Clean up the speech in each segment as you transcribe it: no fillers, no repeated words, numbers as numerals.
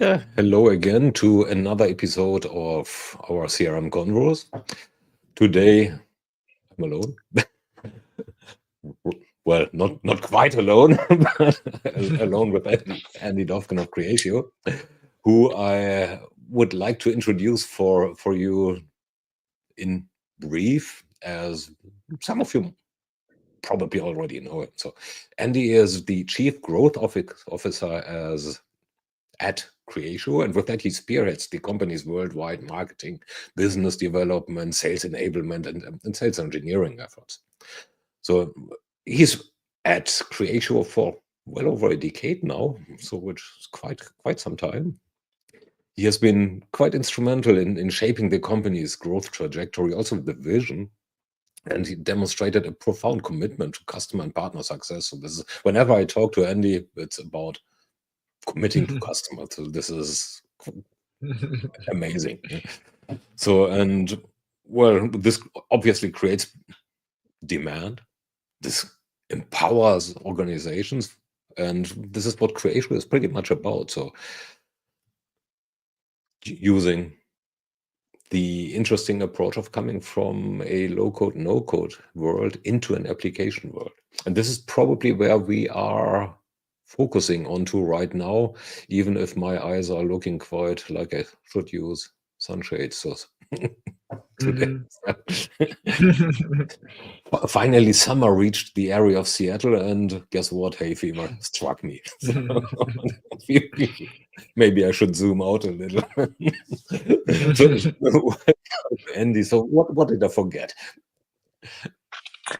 Yeah, hello again to another episode of our CRM Convos. Today, I'm alone. Well, not quite alone, but alone with Andie Dovgan of Creatio, who I would like to introduce for you in brief, as some of you probably already know it. So, Andie is the Chief Growth Officer at Creatio, and with that he spearheads the company's worldwide marketing, business development, sales enablement, and sales engineering efforts. So he's at Creatio for well over a decade now, so which is quite some time. He has been quite instrumental in shaping the company's growth trajectory, also the vision, and he demonstrated a profound commitment to customer and partner success. So this is, whenever I talk to Andie, it's about committing to customers. So this is amazing. So, and well, this obviously creates demand. This empowers organizations, and this is what Creatio is pretty much about. So, using the interesting approach of coming from a low-code, no-code world into an application world. And this is probably where we are focusing onto right now, even if my eyes are looking quite like I should use sunshades. So today, finally, summer reached the area of Seattle, and guess what? Hay fever struck me. So, maybe I should zoom out a little. So, Andie, so what did I forget?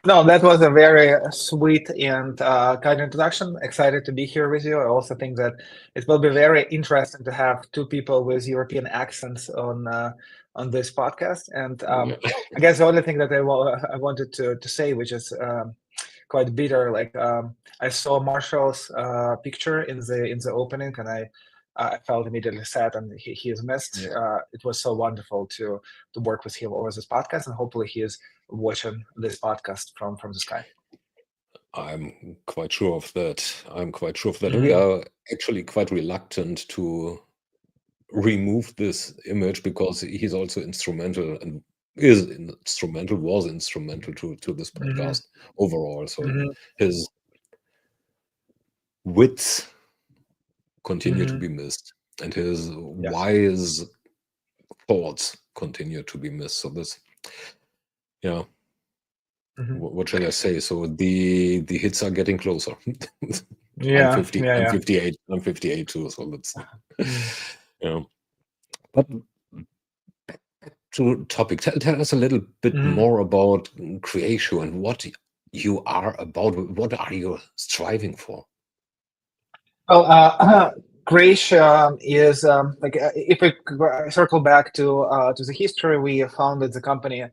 No, that was a very sweet and kind introduction. Excited to be here with you. I also think that it will be very interesting to have two people with European accents on this podcast. And I guess the only thing that I wanted to say, which is quite bitter, like I saw Marshall's picture in the opening, and I felt immediately sad, and he is missed. It was so wonderful to work with him over this podcast, and hopefully he is watching this podcast from the sky. I'm quite sure of that. We are actually quite reluctant to remove this image because he's also instrumental and was instrumental to this podcast overall. So his wits continue to be missed, and his wise thoughts continue to be missed. So this, yeah. What shall I say? So the hits are getting closer. Yeah, I'm 50. I'm 58. I'm 58 too. So that's yeah. But back to topic. Tell us a little bit more about Creatio and what you are about. What are you striving for? Well, Creatio is like if we circle back to the history, we founded the company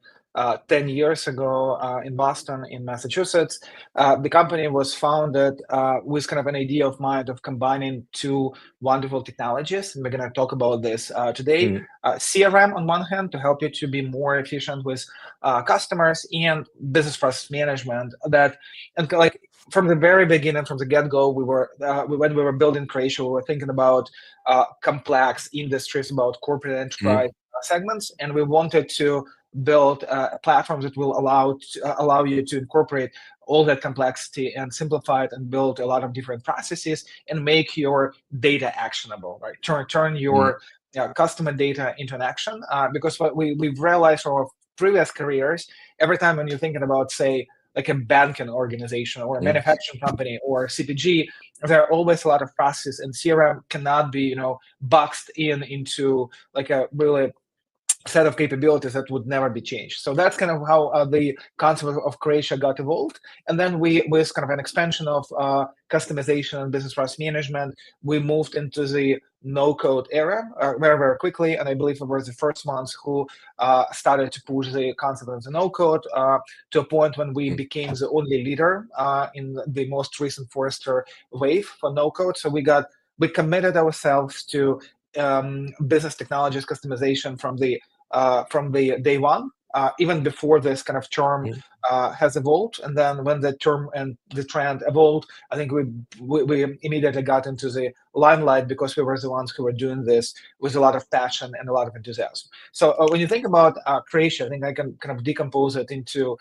10 years ago in Boston, in Massachusetts. The company was founded with kind of an idea of mind of combining two wonderful technologies. And we're going to talk about this today. CRM on one hand to help you to be more efficient with customers, and business process management that, and like from the very beginning, from the get-go, when we were building Creatio, we were thinking about complex industries, about corporate enterprise segments, and we wanted to build platforms that will allow you to incorporate all that complexity and simplify it and build a lot of different processes and make your data actionable, right? Turn your customer data into an action, because what we've realized from our previous careers, every time when you're thinking about, say, like a banking organization or a manufacturing company or CPG, there are always a lot of processes, and CRM cannot be, boxed into like a really set of capabilities that would never be changed. So that's kind of how the concept of Creatio got evolved. And then with kind of an expansion of customization and business process management, we moved into the no-code era very, very quickly. And I believe we were the first ones who started to push the concept of the no-code to a point when we became the only leader in the most recent Forrester wave for no-code. So we committed ourselves to business technologies customization from the day one. even before this kind of term has evolved. And then when the term and the trend evolved, I think we immediately got into the limelight because we were the ones who were doing this with a lot of passion and a lot of enthusiasm. So when you think about Creatio, I think I can kind of decompose it into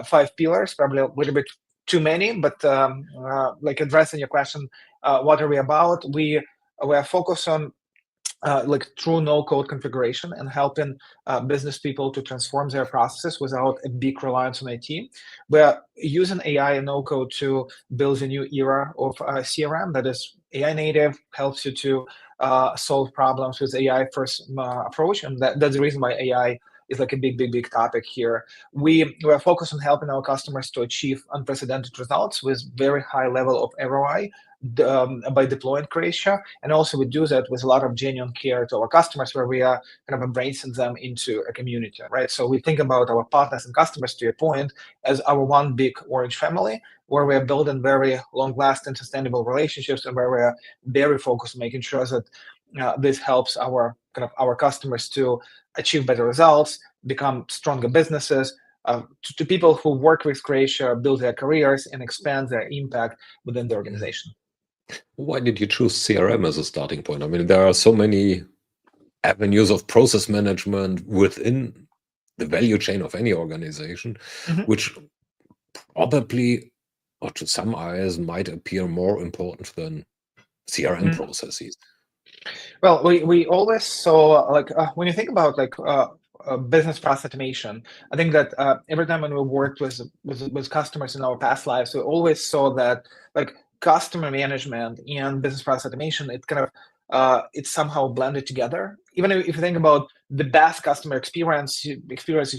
5 pillars, probably a little bit too many, but like addressing your question, what are we about? We are focused on like true no-code configuration and helping business people to transform their processes without a big reliance on IT. We're using AI and no-code to build a new era of CRM that is AI native, helps you to solve problems with AI first approach, and that's the reason why AI is like a big topic here. We are focused on helping our customers to achieve unprecedented results with very high level of ROI by deploying Creatio, and also we do that with a lot of genuine care to our customers, where we are kind of embracing them into a community, right? So we think about our partners and customers, to your point, as our one big orange family, where we are building very long-lasting, sustainable relationships, and where we are very focused on making sure that this helps our customers to achieve better results, become stronger businesses. To people who work with Creatio, build their careers and expand their impact within the organization. Why did you choose CRM as a starting point? I mean, there are so many avenues of process management within the value chain of any organization, which probably, or to some eyes, might appear more important than CRM processes. Well, we always saw, like, when you think about like business process automation, I think that every time when we worked with customers in our past lives, we always saw that like customer management and business process automation, it kind of it's somehow blended together. Even if you think about the best customer experiences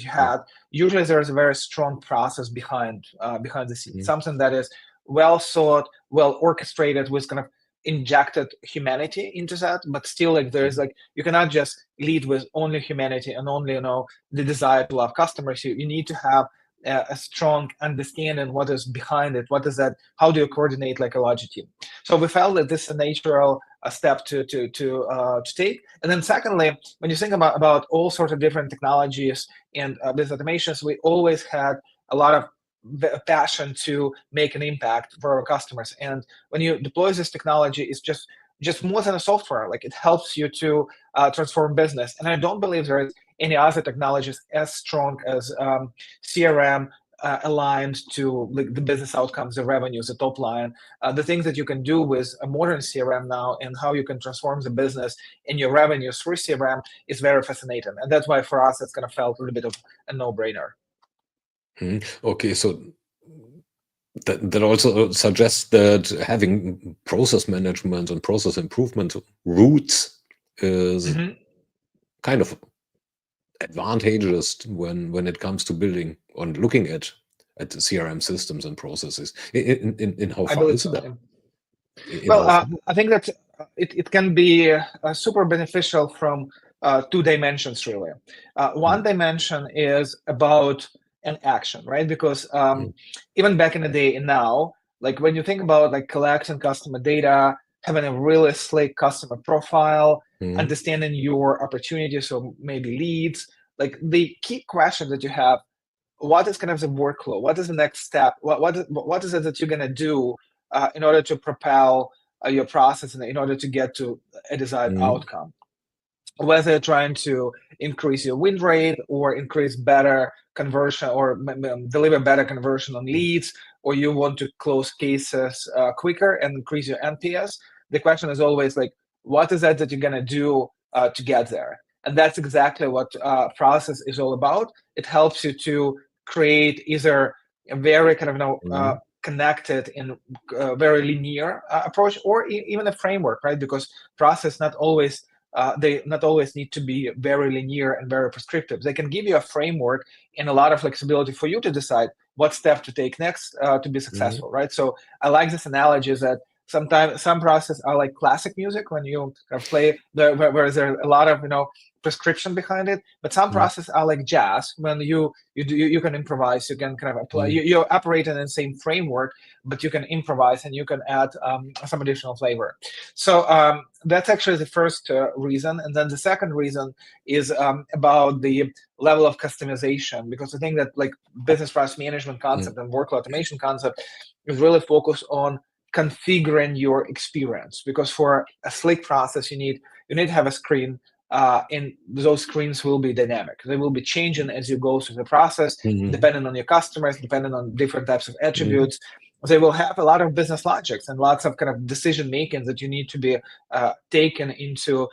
you had, usually there's a very strong process behind the scenes, something that is well thought, well orchestrated, with kind of injected humanity into that. But still, like, there's like, you cannot just lead with only humanity and only, you know, the desire to love customers. You need to have a strong understanding what is behind it, what is that, how do you coordinate like a larger team. So we felt that this is a natural step to take. And then secondly, when you think about all sorts of different technologies and business automations, we always had a lot of passion to make an impact for our customers. And when you deploy this technology, it's just more than a software. Like, it helps you to transform business. And I don't believe there is any other technologies as strong as CRM aligned to like the business outcomes, the revenues, the top line, the things that you can do with a modern CRM now, and how you can transform the business and your revenues through CRM is very fascinating. And that's why for us, it's kind of felt a little bit of a no-brainer. Okay, so that also suggests that having process management and process improvement roots is kind of advantageous when it comes to building and looking at CRM systems and processes. In how far is that? Well, I think that it can be super beneficial from 2 dimensions, really. One dimension is about an action, right? Because even back in the day and now, like when you think about like collecting customer data, having a really slick customer profile, understanding your opportunities or maybe leads, like the key question that you have, what is kind of the workflow? What is the next step? What is it that you're going to do in order to propel your process and in order to get to a desired outcome? Whether you're trying to increase your win rate or increase better conversion or deliver better conversion on leads, or you want to close cases quicker and increase your NPS, the question is always like, what is that you're going to do to get there? And that's exactly what process is all about. It helps you to create either a very kind of connected and very linear approach, or even a framework, right? Because process not always they not always need to be very linear and very prescriptive. They can give you a framework and a lot of flexibility for you to decide what step to take next to be successful, right? So I like this analogy that Sometimes some processes are like classic music when you kind of play where there's a lot of prescription behind it. But some processes are like jazz when you can improvise. You can kind of apply. You're operating in the same framework, but you can improvise and you can add some additional flavor. So that's actually the first reason. And then the second reason is about the level of customization, because I think that like business process management concept and workflow automation concept is really focused on configuring your experience, because for a slick process you need to have a screen, and those screens will be dynamic. They will be changing as you go through the process, depending on your customers, depending on different types of attributes. They will have a lot of business logics and lots of kind of decision making that you need to be taken into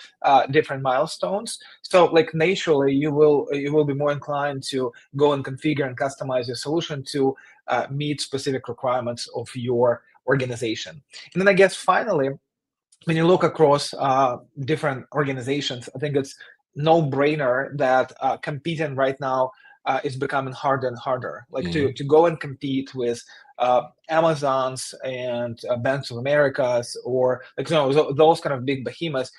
different milestones. So like naturally you will be more inclined to go and configure and customize your solution to meet specific requirements of your organization. And then I guess finally, when you look across different organizations, I think it's no-brainer that competing right now is becoming harder and harder. Like to go and compete with Amazons and Banks of Americas, or like those kind of big behemoths,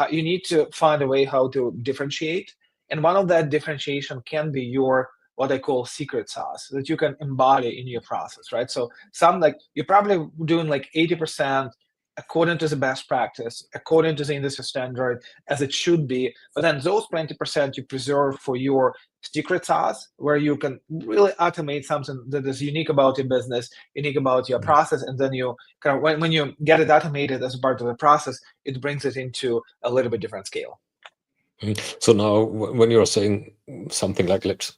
you need to find a way how to differentiate. And one of that differentiation can be your what I call secret sauce that you can embody in your process, right? So some like you're probably doing like 80% according to the best practice, according to the industry standard, as it should be. But then those 20% you preserve for your secret sauce, where you can really automate something that is unique about your business, unique about your process, and then you kind of when you get it automated as part of the process, it brings it into a little bit different scale. So now, when you're saying something like, let's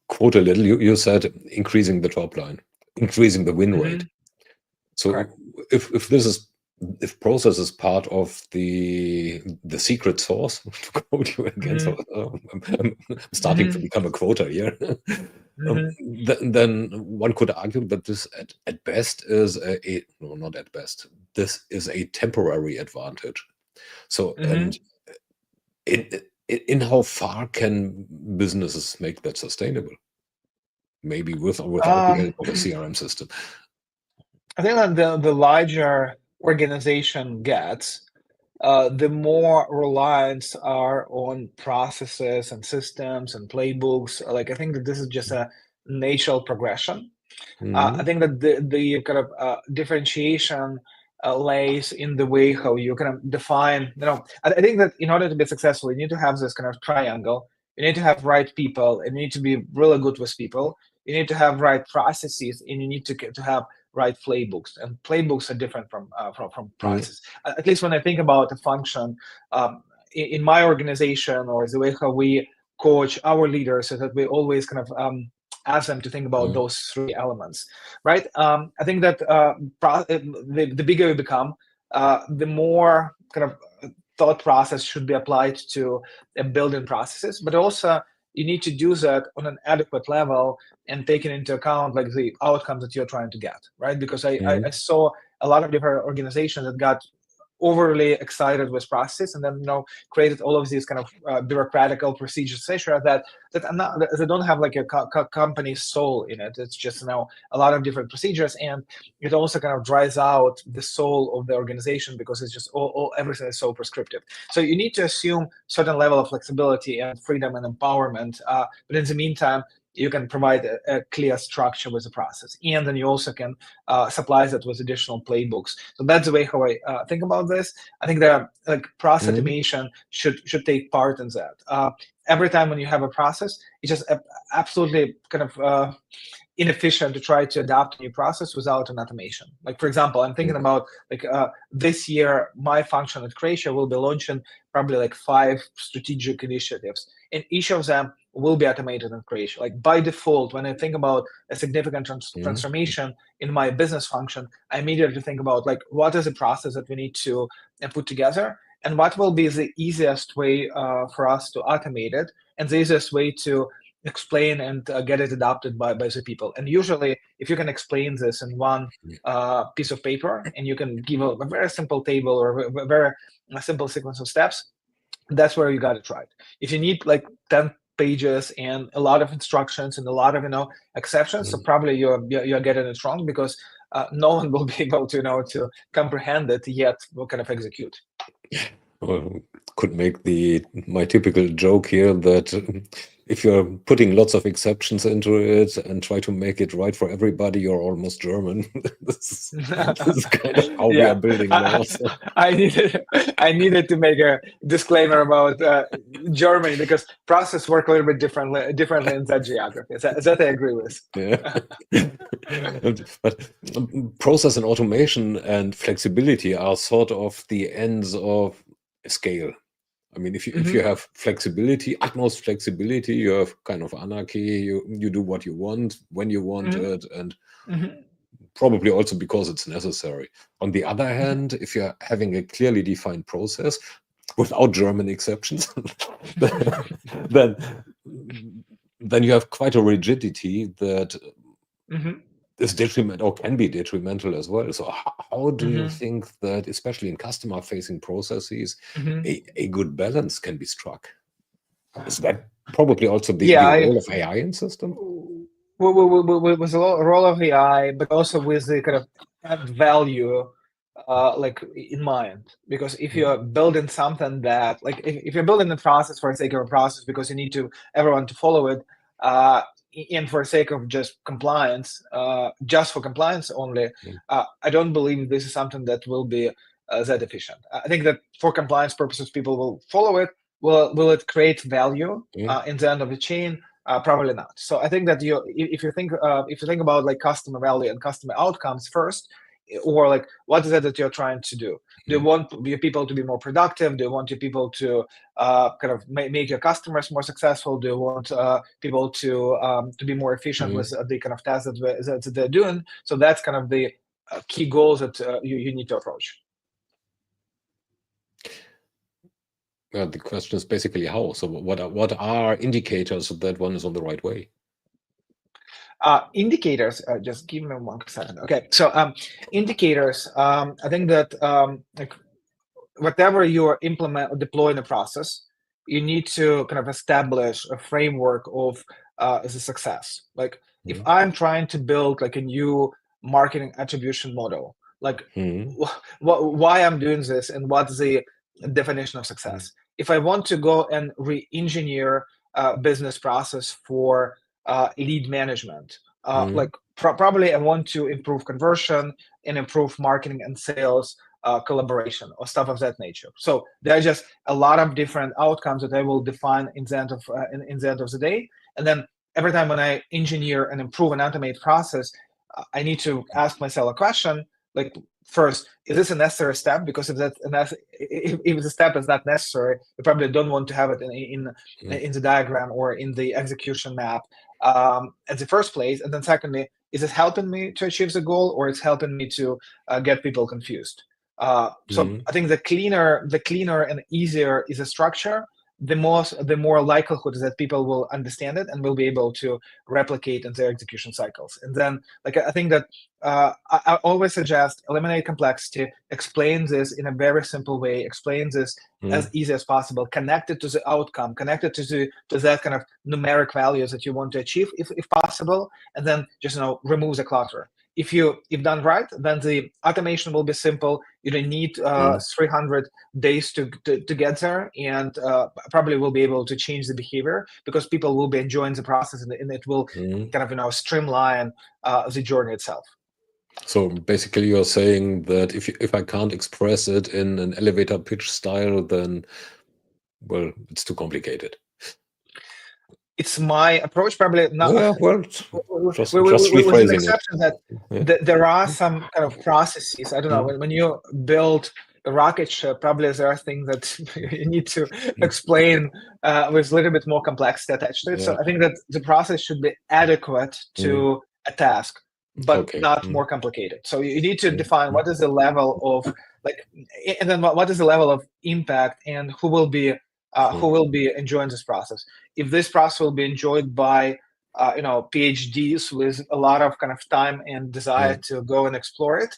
quote a little, you said increasing the top line, increasing the win rate. So Correct. if process is part of the secret sauce, to quote you again, so I'm starting to become a quoter here, then one could argue that this at best is no, not at best, this is a temporary advantage. So and in how far can businesses make that sustainable? Maybe without the help of a CRM system. I think that the larger organization gets, the more reliance are on processes and systems and playbooks. Like I think that this is just a natural progression. I think that the kind of differentiation lays in the way how you kind of define. I think that in order to be successful, you need to have this kind of triangle. You need to have right people, and you need to be really good with people. You need to have right processes, and you need to have right playbooks. And playbooks are different from process. At least when I think about a function in my organization, or the way how we coach our leaders, is that we always kind of ask them to think about those three elements, right? I think that the bigger you become, the more kind of thought process should be applied to building processes, but also you need to do that on an adequate level and taking into account like the outcomes that you're trying to get, right? Because I saw a lot of different organizations that got overly excited with processes, and then created all of these kind of bureaucratical procedures, etc. That they don't have like a company soul in it. It's just a lot of different procedures, and it also kind of dries out the soul of the organization because it's just everything is so prescriptive. So you need to assume certain level of flexibility and freedom and empowerment, but in the meantime, you can provide a clear structure with the process, and then you also can supply that with additional playbooks. So that's the way how I think about this. I think that like process automation should take part in that. Every time when you have a process, it's just absolutely kind of inefficient to try to adapt a new process without an automation. Like for example, I'm thinking about like this year, my function at Creatio will be launching probably like 5 strategic initiatives, and each of them will be automated in Creatio. Like by default, when I think about a significant transformation in my business function, I immediately think about like what is the process that we need to put together, and what will be the easiest way for us to automate it, and the easiest way to explain and get it adopted by the people. And usually, if you can explain this in one piece of paper, and you can give a very simple table or a very simple sequence of steps, that's where you got it right. If you need like 10 pages and a lot of instructions and a lot of exceptions, so probably you're getting it wrong, because no one will be able to to comprehend it, yet will kind of execute. Well, could make my typical joke here that if you're putting lots of exceptions into it and try to make it right for everybody, you're almost German. This is kind of how we are building laws. I needed to make a disclaimer about Germany, because process work a little bit differently in that geography. That I agree with. Yeah. But process and automation and flexibility are sort of the ends of scale. I mean, if you have flexibility, utmost flexibility, you have kind of anarchy. You do what you want when you want it, and probably also because it's necessary. On the other hand, if you're having a clearly defined process without German exceptions, then you have quite a rigidity that is detrimental, or can be detrimental as well. So how do you think that, especially in customer-facing processes, a good balance can be struck? Is that probably also the role of AI in system? With the role of AI, but also with the kind of add value like in mind. Because if you're building something that, like, if you're building a process for the sake of a process because you need everyone to follow it, and for the sake of just compliance, just for compliance only, I don't believe this is something that will be that efficient. I think that for compliance purposes, people will follow it. Will it create value in the end of the chain? Probably not. So I think that if you think about like customer value and customer outcomes first, or like what is it that you're trying to do? Do you want your people to be more productive? Do you want your people to kind of make your customers more successful? Do you want people to be more efficient with the kind of tasks that they're doing? So that's kind of the key goals that you need to approach. Well, the question is basically how. So what are indicators that one is on the right way? Indicators, just give me 1 second. Okay, so indicators, I think that like whatever you deploy in a process, you need to kind of establish a framework of the success. Like if I'm trying to build like a new marketing attribution model, like why I'm doing this and what's the definition of success. If I want to go and re-engineer business process for lead management, like probably I want to improve conversion and improve marketing and sales collaboration or stuff of that nature. So there are just a lot of different outcomes that I will define in the end of the day. And then every time when I engineer and improve and automate process, I need to ask myself a question like, first, is this a necessary step? Because if the step is not necessary, you probably don't want to have it in the diagram or in the execution map at the first place. And then secondly, is it helping me to achieve the goal, or it's helping me to get people confused? So I think the cleaner and easier is a structure, the more likelihood is that people will understand it and will be able to replicate in their execution cycles. And then, like, I think that I always suggest eliminate complexity, explain this in a very simple way, explain this as easy as possible, connect it to the outcome, connect it to that kind of numeric values that you want to achieve, if possible, and then just remove the clutter. If done right, then the automation will be simple. You don't need 300 days to get there, and probably will be able to change the behavior because people will be enjoying the process, and it will kind of streamline the journey itself. So basically, you're saying that if I can't express it in an elevator pitch style, then well, it's too complicated. It's my approach, probably not. Yeah, well, just rephrasing with an exception that there are some kind of processes. I don't know, when you build a rocket ship, probably there are things that you need to explain with a little bit more complexity attached to it. So I think that the process should be adequate to a task, but not more complicated. So you need to define what is the level of and then what is the level of impact, and who will be enjoying this process. If this process will be enjoyed by PhDs with a lot of kind of time and desire to go and explore it,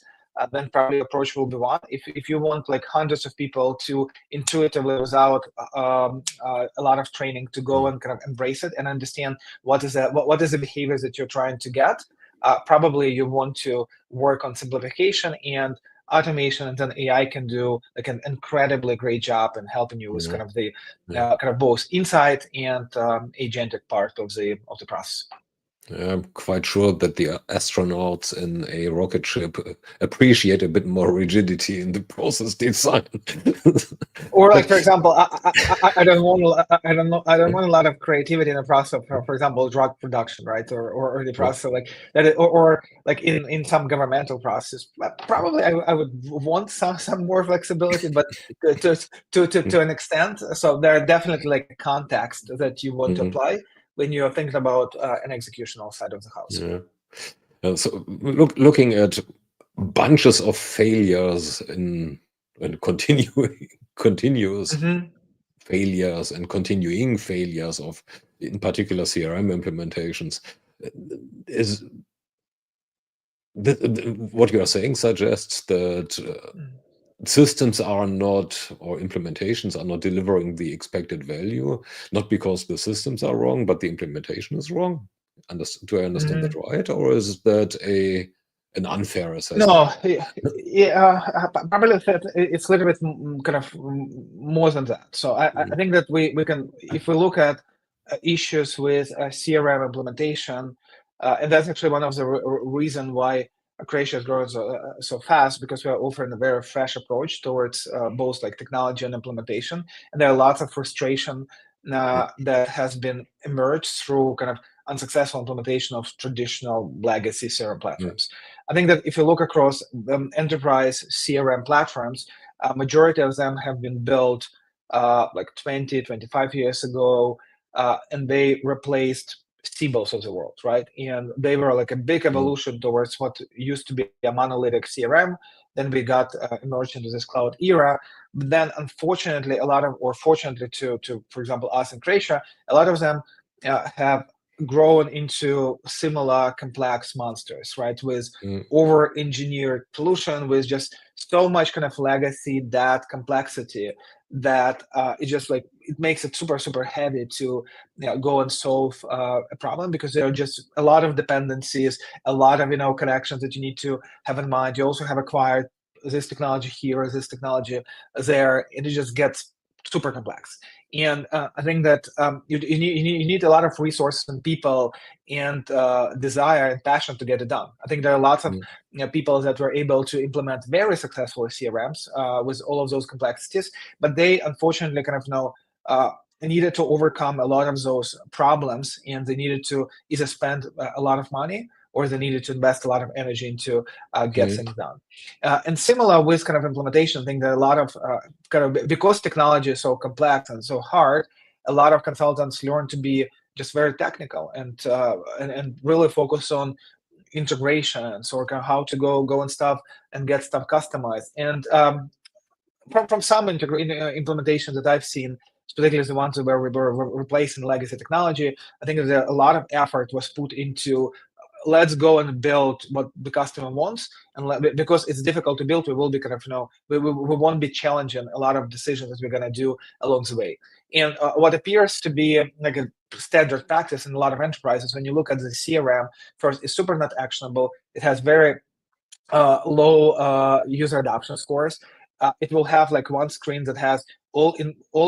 then probably approach will be one. If you want like hundreds of people to intuitively, without a lot of training, to go and kind of embrace it and understand what is the behaviors that you're trying to get, probably you want to work on simplification and automation, and then AI can do like an incredibly great job in helping you with kind of the kind of both insight and agentic part of the process. I'm quite sure that the astronauts in a rocket ship appreciate a bit more rigidity in the process design. Or like, for example, I don't want a lot of creativity in the process of, for example, drug production, right? Or the process like that, or like in some governmental process. Probably I would want some more flexibility, but to an extent. So there are definitely like context that you want to apply when you're thinking about an executional side of the house. Yeah. So looking at bunches of failures and continuous failures and continuing failures of, in particular, CRM implementations, is what you are saying suggests that systems are not, or implementations are not delivering the expected value, not because the systems are wrong, but the implementation is wrong. Do I understand that right, or is that an unfair assessment? No, probably it's a little bit kind of more than that. So I think that we can, if we look at issues with CRM implementation, and that's actually one of the reason why Creatio is growing so fast, because we are offering a very fresh approach towards both like technology and implementation, and there are lots of frustration that has been emerged through kind of unsuccessful implementation of traditional legacy CRM platforms. I think that if you look across enterprise CRM platforms, majority of them have been built like 20, 25 years ago, and they replaced Sybils of the world, right? And they were like a big evolution towards what used to be a monolithic CRM. Then we got emerged into this cloud era. But then, unfortunately, fortunately to for example, us in Creatio, a lot of them have grown into similar complex monsters, right? With over-engineered solution, with just so much kind of legacy, that complexity, that it just like it makes it super heavy to go and solve a problem, because there are just a lot of dependencies, a lot of connections that you need to have in mind. You also have acquired this technology here, this technology there, and it just gets super complex. And I think that you need a lot of resources and people and desire and passion to get it done. I think there are lots of people that were able to implement very successful CRMs with all of those complexities, but they unfortunately kind of needed to overcome a lot of those problems, and they needed to either spend a lot of money, or they needed to invest a lot of energy into get things done. And similar with kind of implementation, I think there are a lot of kind of, because technology is so complex and so hard, a lot of consultants learn to be just very technical and really focus on integrations, or kind of how to go and stuff and get stuff customized. And from some implementations that I've seen, particularly the ones where we were replacing legacy technology, I think that a lot of effort was put into let's go and build what the customer wants, and because it's difficult to build, we will be kind of we won't be challenging a lot of decisions that we're going to do along the way. And what appears to be like a standard practice in a lot of enterprises, when you look at the CRM, first, it's super not actionable. It has very low user adoption scores. It will have like one screen that has all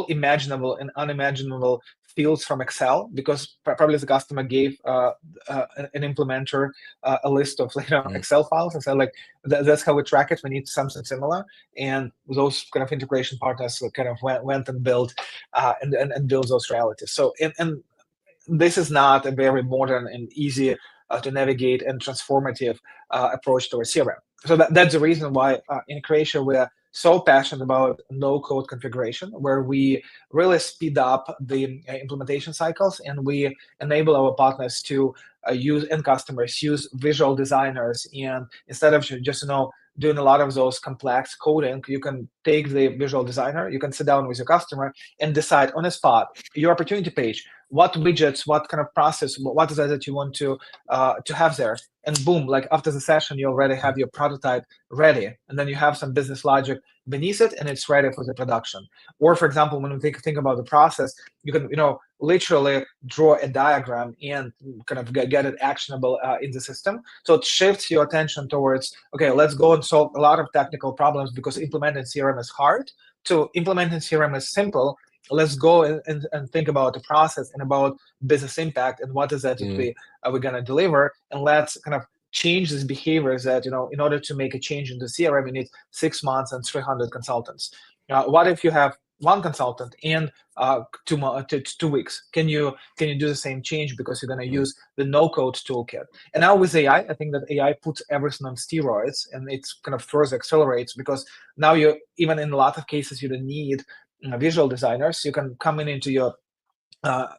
imaginable and unimaginable fields from Excel, because probably the customer gave an implementer a list of Excel files and said like that's how we track it. We need something similar, and those kind of integration partners kind of went and built and built those realities. So and this is not a very modern and easy to navigate and transformative approach to a CRM. So that's the reason why in Creatio we're so passionate about no-code configuration, where we really speed up the implementation cycles, and we enable our partners to use, and customers use, visual designers. And instead of just doing a lot of those complex coding, you can take the visual designer, you can sit down with your customer and decide on the spot your opportunity page. what widgets, what kind of process, what is it that you want to have there, and boom, like after the session, you already have your prototype ready, and then you have some business logic beneath it, and it's ready for the production. Or for example, when we think about the process, you can literally draw a diagram and kind of get it actionable in the system. So it shifts your attention towards, okay, let's go and solve a lot of technical problems, because implementing CRM is hard. To implementing CRM is simple. Let's go and think about the process and about business impact and what is that we're going to deliver, and let's kind of change these behaviors that, in order to make a change in the CRM, you need 6 months and 300 consultants. What if you have one consultant and 2 weeks? Can you do the same change, because you're going to use the no-code toolkit? And now with AI, I think that AI puts everything on steroids, and it's kind of further accelerates, because now you, even in a lot of cases, you don't need visual designers. You can come into your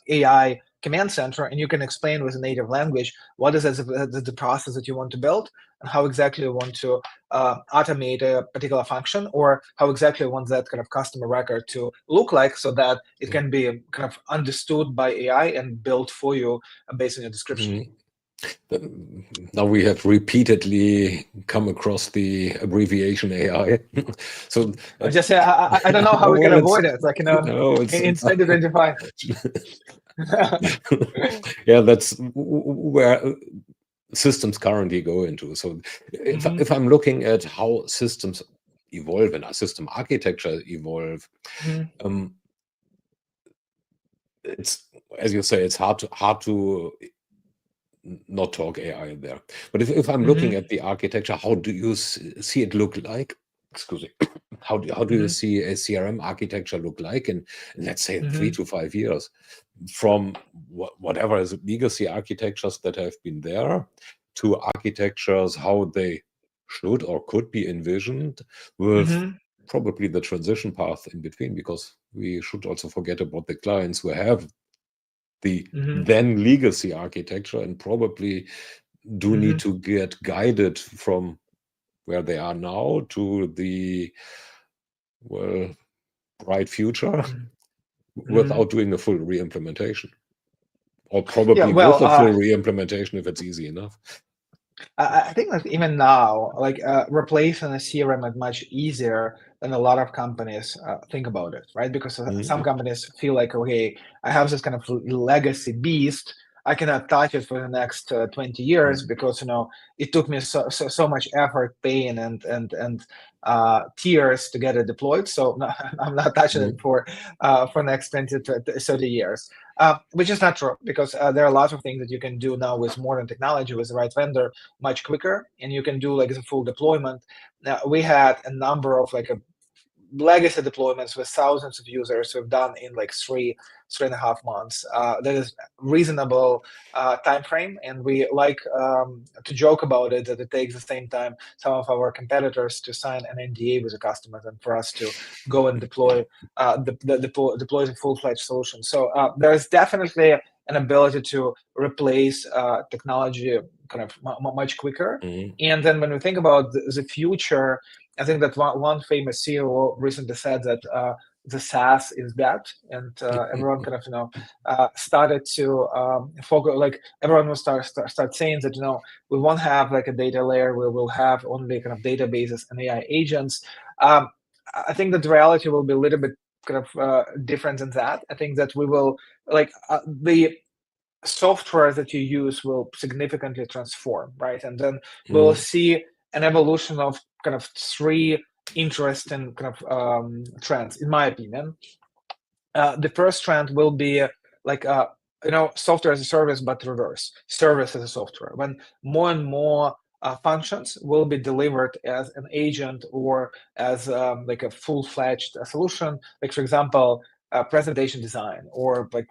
AI command center, and you can explain with a native language what is the process that you want to build, and how exactly you want to automate a particular function, or how exactly you want that kind of customer record to look like, so that it can be kind of understood by AI and built for you based on your description. Now we have repeatedly come across the abbreviation AI. So I don't know how we can avoid it. Like, in 2025. Yeah, that's where systems currently go into. So if I'm looking at how systems evolve and our system architecture evolve, it's, as you say, it's hard to not talk AI there. But if I'm looking at the architecture, how do you see it look like? Excuse me. How do you see a CRM architecture look like in, let's say, 3 to 5 years, from whatever is legacy architectures that have been there to architectures how they should or could be envisioned, with probably the transition path in between, because we should also forget about the clients who have the then legacy architecture and probably do need to get guided from where they are now to the bright future without doing a full re-implementation, or probably with a full re-implementation if it's easy enough. I think that even now, like replacing a CRM is much easier than a lot of companies think about it, right? Because some companies feel like, okay, I have this kind of legacy beast. I cannot touch it for the next 20 years because it took me so much effort, pain, and tears to get it deployed. So no, I'm not touching it for next 20 to 30 years. Which is not true, because there are lots of things that you can do now with modern technology, with the right vendor, much quicker, and you can do like the full deployment. Now, we had a number of like legacy deployments with thousands of users we've done in like 3.5 months. That is reasonable time frame, and we like to joke about it, that it takes the same time some of our competitors to sign an NDA with the customers and for us to go and deploy the full-fledged solution. So there's definitely an ability to replace technology kind of much quicker. And then when we think about the future, I think that one famous CEO recently said that the SaaS is dead, and everyone kind of started to focus. Like everyone will start saying that we won't have like a data layer. We will have only kind of databases and AI agents. I think that the reality will be a little bit kind of different than that. I think that we will like the software that you use will significantly transform, right? And then we'll see an evolution of kind of 3 interesting kind of trends, in my opinion. The first trend will be like software as a service, but reverse, service as a software, when more and more functions will be delivered as an agent or as like a full-fledged solution, like for example presentation design or like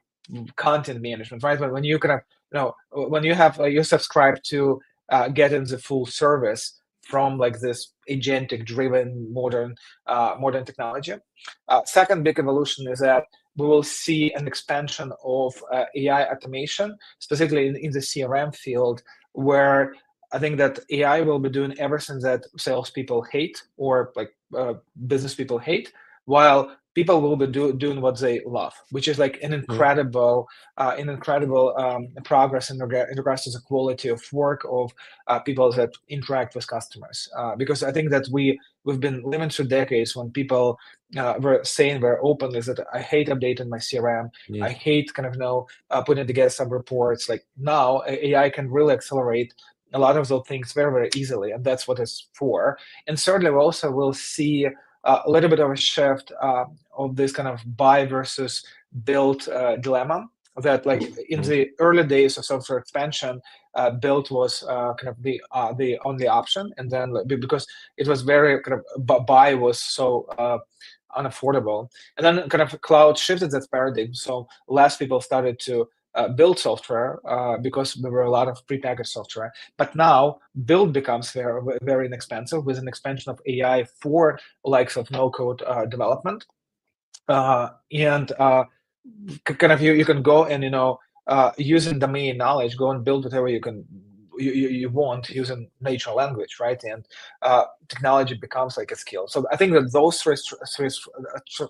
content management, right? But when you kind of when you have you subscribe to getting the full service from like this agentic driven modern technology. Second big evolution is that we will see an expansion of AI automation, specifically in the CRM field, where I think that AI will be doing everything that salespeople hate or like business people hate, while people will be doing what they love, which is like an incredible progress in regards to the quality of work of people that interact with customers. Because I think that we've been living through decades when people were saying very openly that I hate updating my CRM, I hate kind of putting together some reports. Like now, AI can really accelerate a lot of those things very, very easily, and that's what it's for. And certainly, we also will see a little bit of a shift of this kind of buy versus build dilemma. That like in the early days of software expansion, build was kind of the only option, and then because it was very kind of buy was so unaffordable, and then kind of cloud shifted that paradigm. So less people started to build software because there were a lot of prepackaged software. But now build becomes very, very inexpensive with an expansion of AI for likes of no-code development. And kind of you can go and using domain knowledge, go and build whatever you want using natural language, right? And technology becomes like a skill. So I think that those three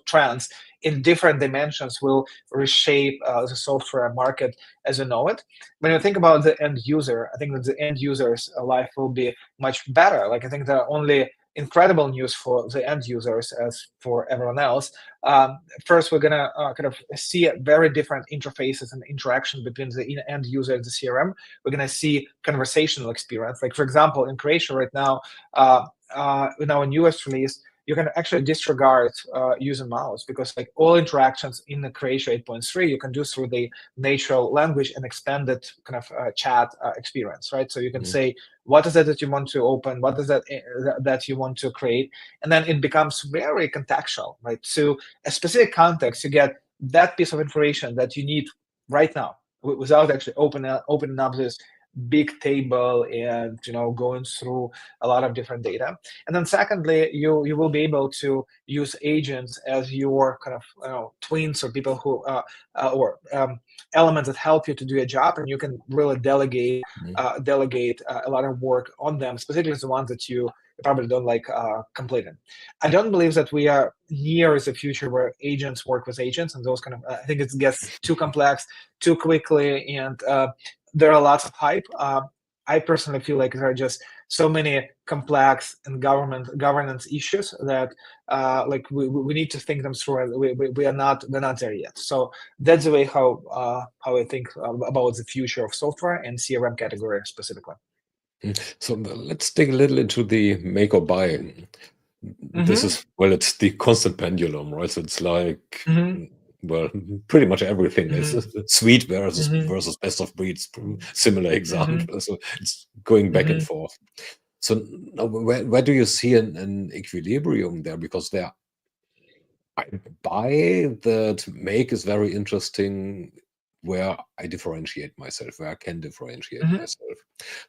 trends in different dimensions will reshape the software market as you know it. When you think about the end user, I think that the end user's life will be much better. Like I think there are only incredible news for the end users as for everyone else. First, we're gonna kind of see very different interfaces and interaction between the end user and the CRM. We're gonna see conversational experience. Like for example, in Creatio right now, in our newest release, you can actually disregard using mouse because like all interactions in the Creatio 8.3 you can do through the natural language and expanded kind of chat experience, right? So you can say, what is it that you want to open? What is that that you want to create? And then it becomes very contextual, right? So a specific context, you get that piece of information that you need right now without actually opening up this big table and going through a lot of different data. And then secondly, you will be able to use agents as your kind of twins or people who or elements that help you to do a job, and you can really delegate a lot of work on them, specifically the ones that you probably don't like completing. I don't believe that we are near the future where agents work with agents and those kind of. I think it gets too complex too quickly, and there are lots of hype. I personally feel like there are just so many complex and governance issues that like we need to think them through. We're not there yet. So that's the way how I think about the future of software and CRM category specifically. So let's dig a little into the make or buy. This is, well, it's the constant pendulum, right? So it's like, well, pretty much everything is sweet versus best of breeds, similar example. So it's going back and forth. So now where do you see an equilibrium there? Because I buy that make is very interesting, where I differentiate myself, where I can differentiate myself.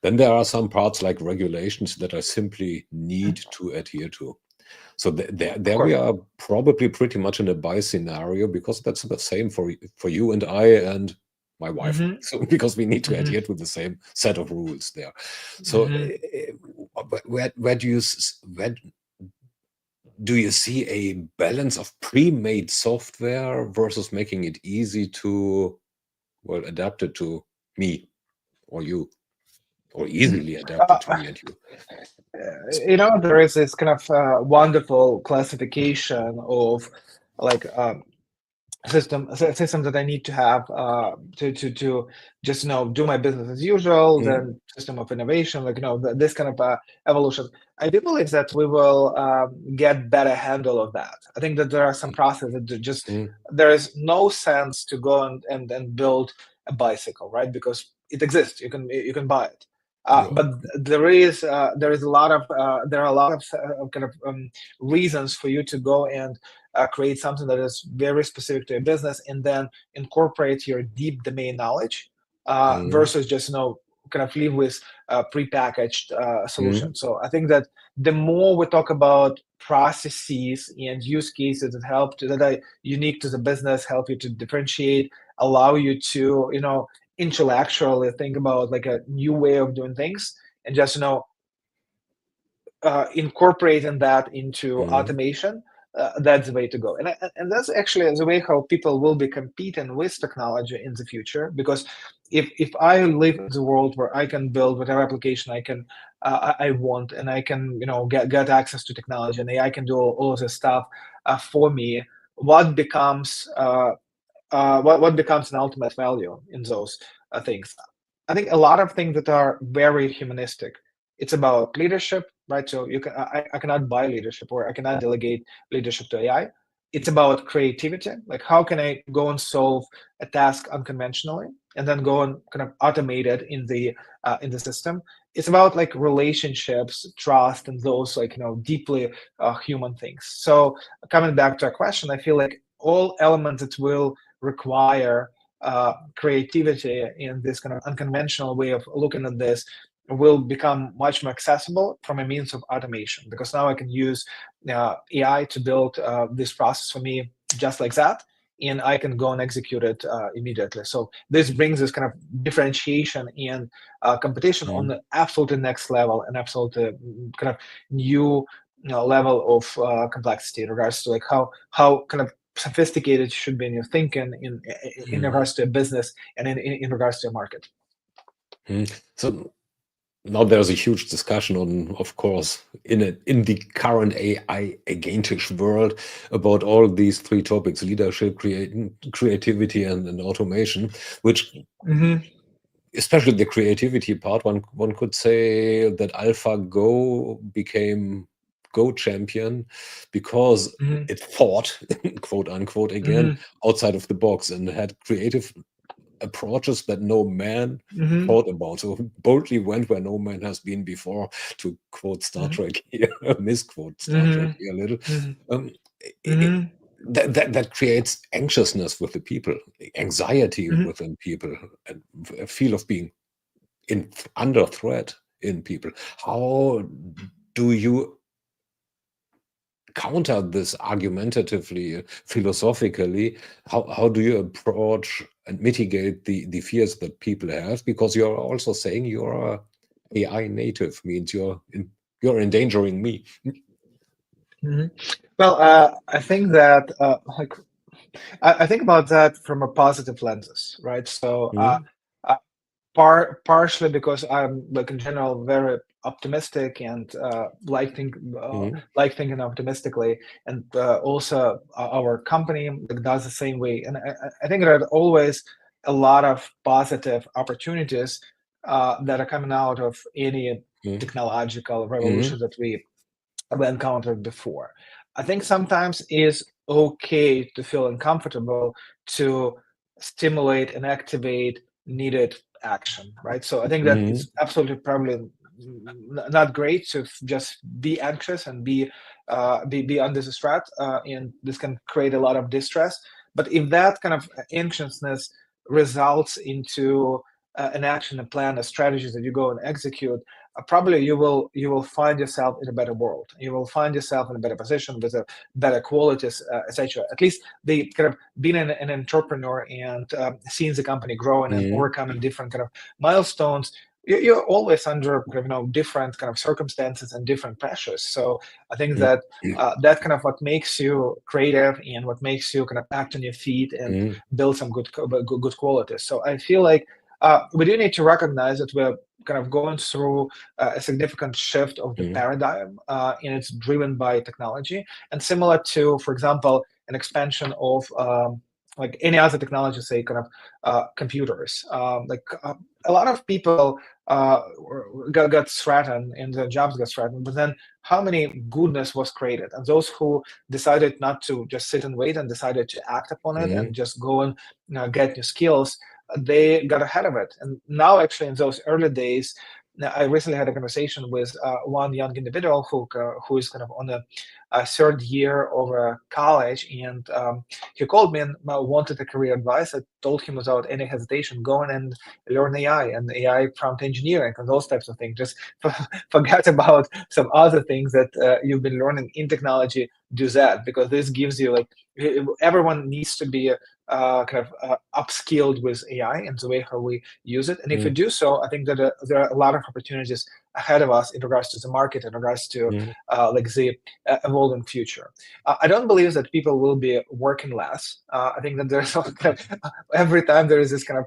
Then there are some parts like regulations that I simply need to adhere to. So there we are probably pretty much in a buy scenario, because that's the same for you and I and my wife. So because we need to adhere to the same set of rules there. So where do you see a balance of pre-made software versus making it easy to, well, adapt it to me or you, or easily adapt it to me and you? There is this kind of wonderful classification of like system that I need to have to just do my business as usual. Then system of innovation, like this kind of evolution. I do believe that we will get better handle of that. I think that there are some processes that just there is no sense to go and build a bicycle, right? Because it exists. You can buy it. But there are a lot of kind of reasons for you to go and create something that is very specific to your business, and then incorporate your deep domain knowledge versus just kind of live with prepackaged solutions. So I think that the more we talk about processes and use cases that are unique to the business, help you to differentiate, allow you to intellectually think about like a new way of doing things, and just incorporating that into automation, that's the way to go. And that's actually the way how people will be competing with technology in the future. Because if I live in the world where I can build whatever application I want, and I can get access to technology, and AI can do all of this stuff for me, what becomes what becomes an ultimate value in those things? I think a lot of things that are very humanistic. It's about leadership, right? So I cannot buy leadership, or I cannot delegate leadership to AI. It's about creativity, like how can I go and solve a task unconventionally, and then go and kind of automate it in the system. It's about like relationships, trust, and those like deeply human things. So coming back to our question, I feel like all elements that will require creativity in this kind of unconventional way of looking at this will become much more accessible from a means of automation, because now I can use AI to build this process for me just like that, and I can go and execute it immediately. So this brings this kind of differentiation and competition on the absolutely next level, and absolutely kind of new level of complexity in regards to like how kind of sophisticated should be in your thinking in regards to a business, and in regards to a market. So now there's a huge discussion on, of course, in the current AI agentic world about all these three topics: leadership, creativity, and automation, which especially the creativity part, one could say that AlphaGo became Go champion because it thought, quote unquote, again, outside of the box, and had creative approaches that no man thought about. So boldly went where no man has been before, to quote Star Trek here, misquote Star Trek here a little. That creates anxiousness with the people, anxiety within people, and a feel of being under threat in people. How do you counter this argumentatively, philosophically? How do you approach and mitigate the fears that people have? Because you're also saying you're AI native, means you're endangering me. Well, I think that like I think about that from a positive lenses, right? So partially because I'm like in general very optimistic, and like thinking optimistically, and also our company like does the same way. And I think there are always a lot of positive opportunities that are coming out of any technological revolution that we encountered before. I think sometimes it's okay to feel uncomfortable to stimulate and activate needed action, right? So I think that it's absolutely probably not great to just be anxious and be under the threat, and this can create a lot of distress. But if that kind of anxiousness results into an action, a plan, a strategy that you go and execute, probably you will find yourself in a better world. You will find yourself in a better position with a better qualities, etc. At least they kind of being an entrepreneur and seeing the company growing and overcoming different kind of milestones. You're always under different kind of circumstances and different pressures. So I think that that kind of what makes you creative, and what makes you kind of act on your feet and build some good qualities. So I feel like we do need to recognize that we're kind of going through a significant shift of the paradigm, and it's driven by technology. And similar to, for example, an expansion of like any other technology, say kind of computers. A lot of people got threatened, and their jobs got threatened. But then, how many goodness was created? And those who decided not to just sit and wait, and decided to act upon it, and just go and get new skills, they got ahead of it. And now, actually, in those early days, I recently had a conversation with one young individual who is kind of on the third year of college, and he called me and wanted a career advice. I told him without any hesitation, go in and learn AI and AI prompt engineering and those types of things. Just forget about some other things that you've been learning in technology. Do that, because this gives you like everyone needs to be kind of upskilled with AI and the way how we use it. And if you do so, I think that there are a lot of opportunities ahead of us in regards to the market, in regards to like the evolving future. I don't believe that people will be working less. I think that there's every time there is this kind of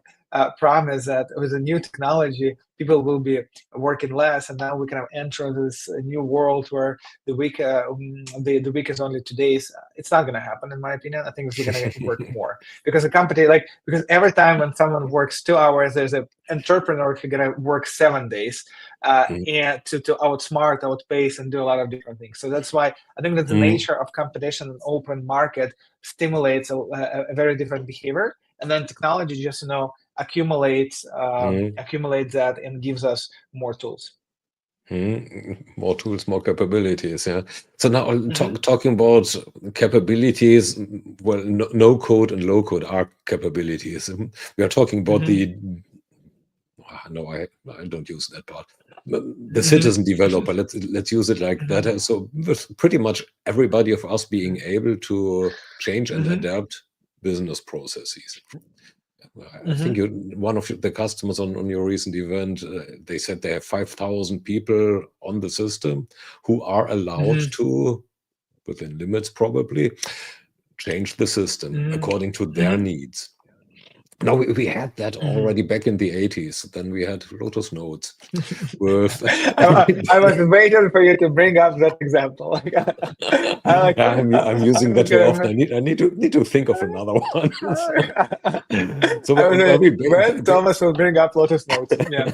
promise that with a new technology, people will be working less, and now we kind of enter this new world where the week is only 2 days. It's not going to happen, in my opinion. I think we're going to work more because a company because every time when someone works 2 hours, there's an entrepreneur who's going to work 7 days and to outsmart, outpace, and do a lot of different things. So that's why I think that the nature of competition and open market stimulates a very different behavior, and then technology just accumulates that and gives us more tools. More tools, more capabilities. Yeah. So now talking about capabilities, well, no code and low code are capabilities. We are talking about I don't use that part. The citizen developer. Let's use it like that. So with pretty much everybody of us being able to change and adapt business processes. I think one of the customers on your recent event, they said they have 5,000 people on the system who are allowed to, within limits probably, change the system according to their needs. Now, we had that already back in the 80s. Then we had Lotus Notes. I was waiting for you to bring up that example. I'm using that too often. I need to think of another one. So when Thomas will bring up Lotus Notes. Yeah.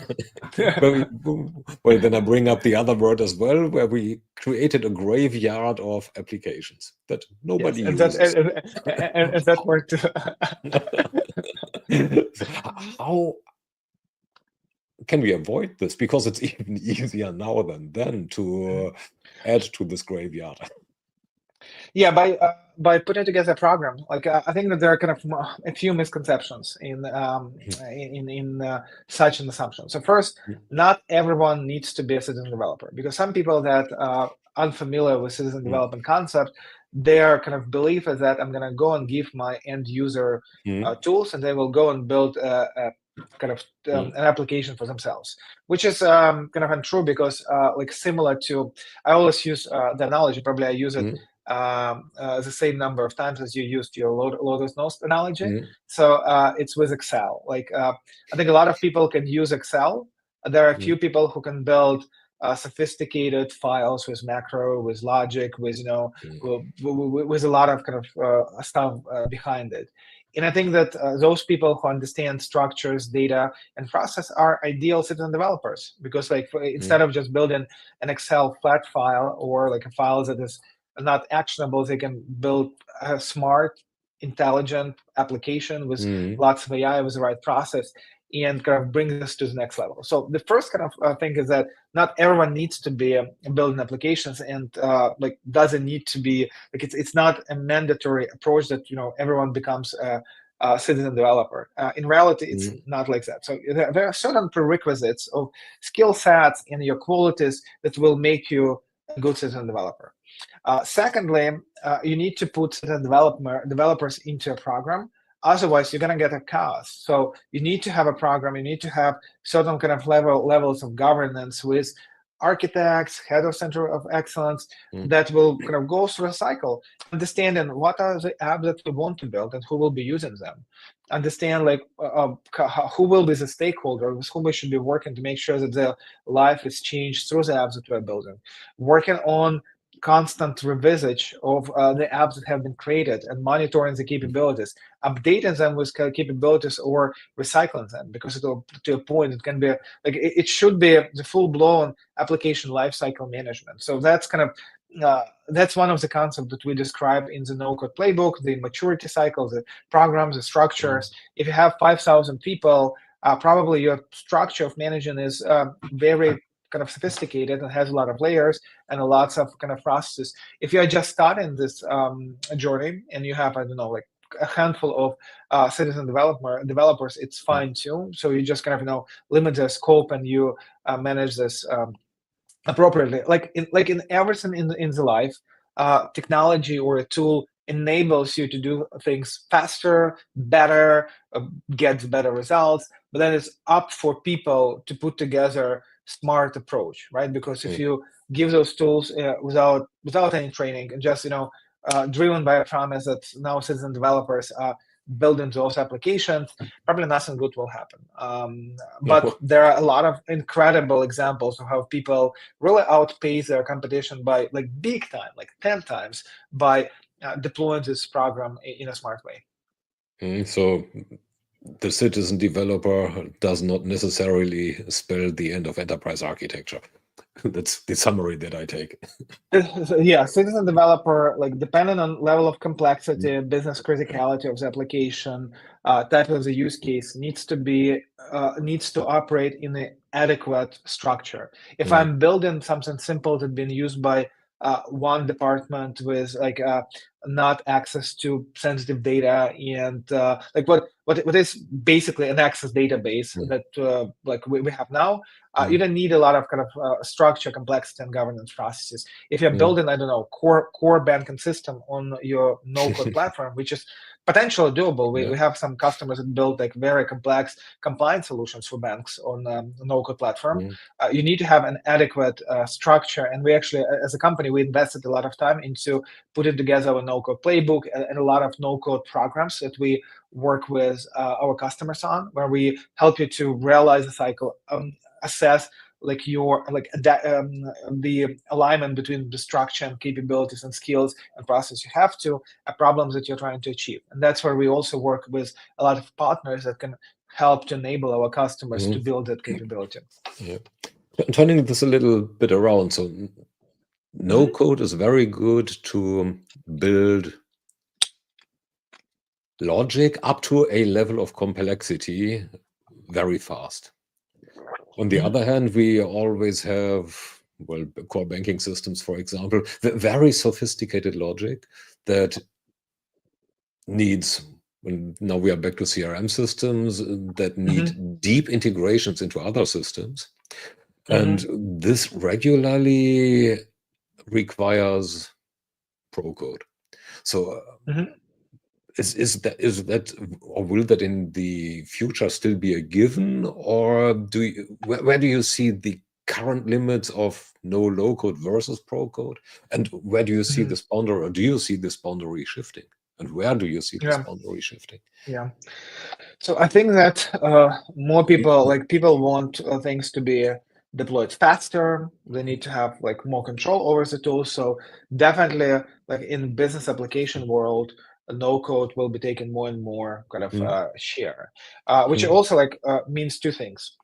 Well, then I bring up the other word as well, where we created a graveyard of applications that nobody uses. And that worked too. How can we avoid this? Because it's even easier now than then to add to this graveyard. Yeah, by putting together a program. I think that there are kind of a few misconceptions in such an assumption. So first, not everyone needs to be a citizen developer, because some people that are unfamiliar with citizen development concept, their kind of belief is that I'm going to go and give my end user tools, and they will go and build a kind of an application for themselves, which is kind of untrue, because similar to, I always use the analogy, probably I use it the same number of times as you used your Lotus Notes analogy. So it's with Excel. I think a lot of people can use Excel. There are a few people who can build sophisticated files with macro, with logic, with with a lot of kind of stuff behind it. And I think that those people who understand structures, data, and process are ideal citizen developers, because instead of just building an Excel flat file or a file that is not actionable, they can build a smart, intelligent application with lots of AI, with the right process, and kind of bring this to the next level. So the first kind of thing is that not everyone needs to be building applications, and doesn't need to be it's not a mandatory approach that everyone becomes a citizen developer. In reality, it's not like that. So there are certain prerequisites of skill sets and your qualities that will make you a good citizen developer. Secondly, you need to put citizen developers into a program. Otherwise, you're going to get a chaos. So you need to have a program. You need to have certain kind of levels of governance with architects, head of center of excellence, that will kind of go through a cycle, understanding what are the apps that we want to build and who will be using them. Understand who will be the stakeholder, with whom we should be working to make sure that their life is changed through the apps that we're building. Working on constant revisit of the apps that have been created and monitoring the capabilities, updating them with capabilities or recycling them, because to a point it can be it should be the full-blown application lifecycle management. So that's kind of that's one of the concepts that we describe in the no-code playbook, the maturity cycle, the programs, the structures. If you have 5,000 people, probably your structure of managing is very kind of sophisticated and has a lot of layers and lots of kind of processes. If you are just starting this journey and you have, I don't know, a handful of citizen developers, it's fine too. So you just kind of limit the scope and you manage this appropriately. Like in everything in the life, technology or a tool enables you to do things faster, better, get better results. But then it's up for people to put together smart approach, right? Because if you give those tools without any training and just driven by a promise that now citizen developers build into those applications, probably nothing good will happen. But there are a lot of incredible examples of how people really outpace their competition by like big time, like 10 times, by deploying this program in a smart way. So the citizen developer does not necessarily spell the end of enterprise architecture. That's the summary that I take. Yeah, citizen developer, like depending on level of complexity, business criticality of the application, type of the use case, needs to operate in an adequate structure. If I'm building something simple that's been used by one department with like not access to sensitive data and like what is basically an access database that like we have now, you don't need a lot of kind of structure, complexity, and governance processes. If you're building, I don't know, core banking system on your no-code platform, which is potentially doable. We have some customers that build like very complex compliance solutions for banks on no-code platform. You need to have an adequate structure. And we actually, as a company, we invested a lot of time into putting together a no-code playbook and a lot of no-code programs that we work with our customers on, where we help you to realize the cycle, assess like your the alignment between the structure and capabilities and skills and process you have to problems that you're trying to achieve. And that's where we also work with a lot of partners that can help to enable our customers to build that capability. Yeah. Turning this a little bit around, so no code is very good to build logic up to a level of complexity very fast. On the other hand, we always have, well, core banking systems, for example, very sophisticated logic that needs, and now we are back to CRM systems that need deep integrations into other systems. And this regularly requires pro code. So is that, or will that in the future still be a given, or where do you see the current limits of low code versus pro code, and where do you see this boundary, or do you see this boundary shifting, and where do you see this boundary shifting? Yeah, so I think that more people want things to be deployed faster. They need to have like more control over the tools. So definitely, like in business application world, no code will be taken more and more kind of share, which also like means two things.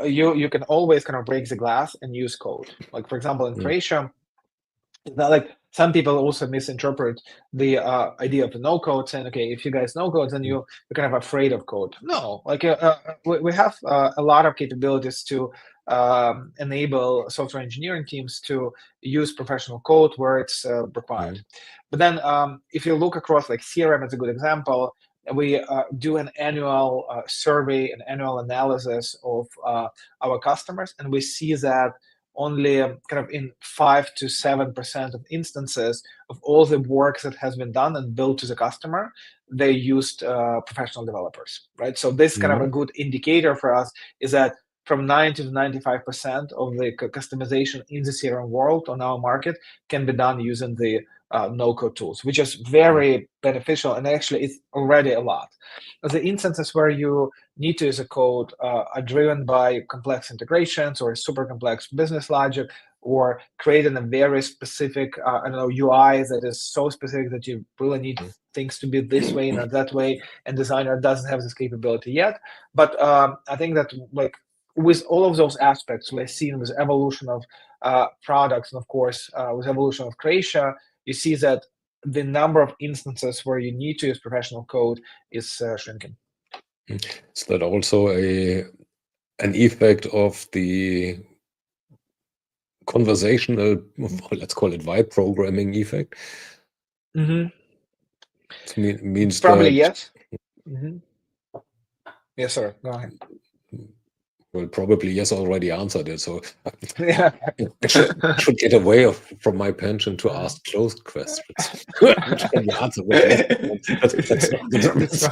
You can always kind of break the glass and use code. Like for example, in Creatio, that like some people also misinterpret the idea of no code, saying, okay, if you guys know code, then you're kind of afraid of code. No, like we have a lot of capabilities to enable software engineering teams to use professional code where it's required. But then if you look across, like CRM is a good example, we do an annual survey, an annual analysis of our customers, and we see that only kind of in 5 to 7% of instances of all the work that has been done and built to the customer, they used professional developers, right? So this kind of a good indicator for us is that from 90 to 95% of the customization in the CRM world on our market can be done using the no-code tools, which is very beneficial, and actually it's already a lot. The instances where you need to use a code are driven by complex integrations or super complex business logic, or creating a very specific UI that is so specific that you really need things to be this way, not that way, and designer doesn't have this capability yet. But I think that like with all of those aspects we're seeing with evolution of products, and of course with evolution of Creatio, you see that the number of instances where you need to use professional code is shrinking. Is that also an effect of the conversational, let's call it vibe programming effect? It means probably that, yes. Yes, sir. Go ahead. Well, probably yes, already answered it. So Yeah. I should get away from my pension to ask closed questions. Which can be answered with yes.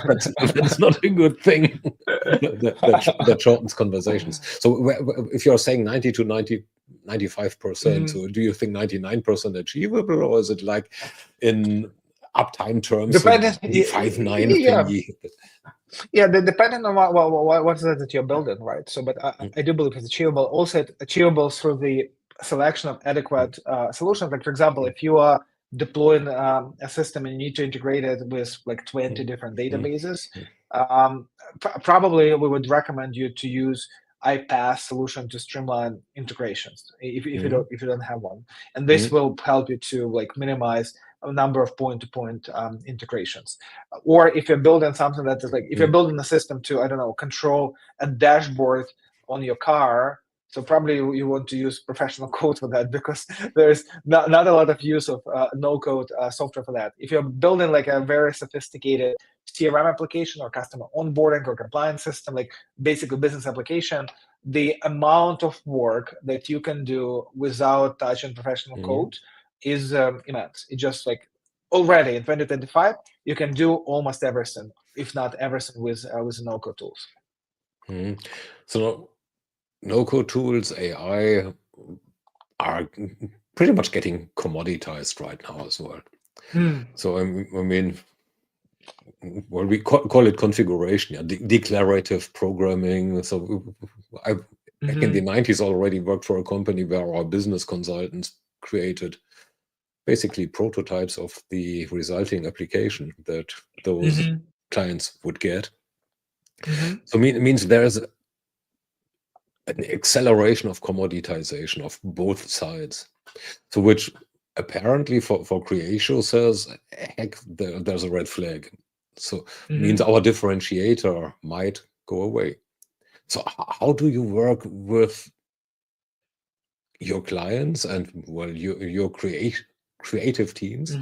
That's not a good thing. That shortens conversations. So if you're saying 90 to 95%, so do you think 99% achievable, or is it like in uptime terms, Depending, 95.9 yeah. thingy? Yeah, depending on what is it that you're building, right? So, but I do believe it's achievable. Also, it's achievable through the selection of adequate solutions. Like, for example, if you are deploying a system and you need to integrate it with like 20 different databases, probably we would recommend you to use iPaaS solution to streamline integrations if you don't have one, and this will help you to like minimize a number of point-to-point integrations. Or if you're building something that is like, if you're building a system to, I don't know, control a dashboard on your car, so probably you want to use professional code for that, because there's not a lot of use of no-code software for that. If you're building like a very sophisticated CRM application or customer onboarding or compliance system, like basically business application, the amount of work that you can do without touching professional code is immense. It just like already in 2025, you can do almost everything, if not everything, with no-code tools. So no-code tools, AI, are pretty much getting commoditized right now as well. So I mean, well, we call it configuration, declarative programming. So back in the 90s already worked for a company where our business consultants created basically prototypes of the resulting application that those clients would get. So it means there is an acceleration of commoditization of both sides. So which apparently for Creatio says, heck, there's a red flag. So means our differentiator might go away. So how do you work with your clients and, well, your creative teams,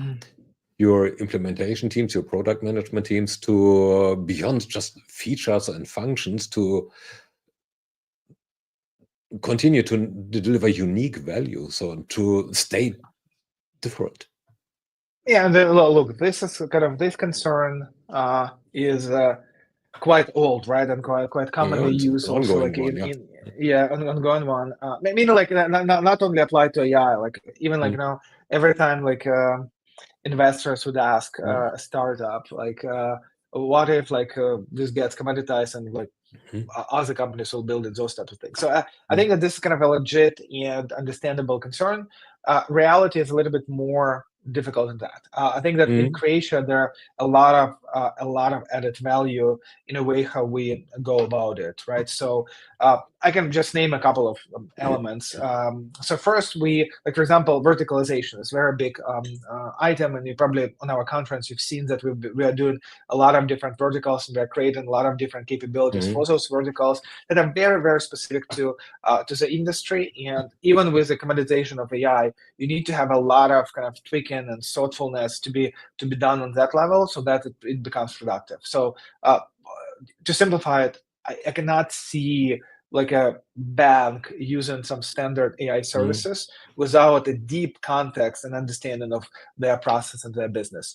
your implementation teams, your product management teams, to beyond just features and functions, to continue to deliver unique value, so to stay different? Yeah, and look, this is kind of, this concern is quite old, right, and quite commonly used also, like an ongoing one. Meaning like not only applied to AI, like even like every time like investors would ask a startup like, what if like this gets commoditized and like other companies will build it, those types of things. So I think that this is kind of a legit and understandable concern. Reality is a little bit more difficult than that. I think that in Creatio there are a lot of added value in a way how we go about it, right? So I can just name a couple of elements. So first, we, like for example, verticalization is a very big item, and you probably on our conference you've seen that we are doing a lot of different verticals, and we're creating a lot of different capabilities for those verticals that are very, very specific to the industry. And even with the commoditization of AI, you need to have a lot of kind of tweaking and thoughtfulness to be done on that level, so that it becomes productive. So to simplify it, I cannot see like a bank using some standard AI services without a deep context and understanding of their process and their business.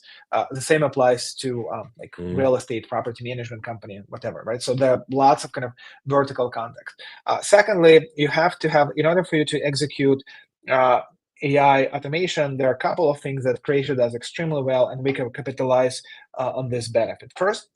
The same applies to like real estate, property management company, whatever, right? So there are lots of kind of vertical context. Secondly, you have to have, in order for you to execute AI automation, there are a couple of things that Creatio does extremely well, and we can capitalize on this benefit. First,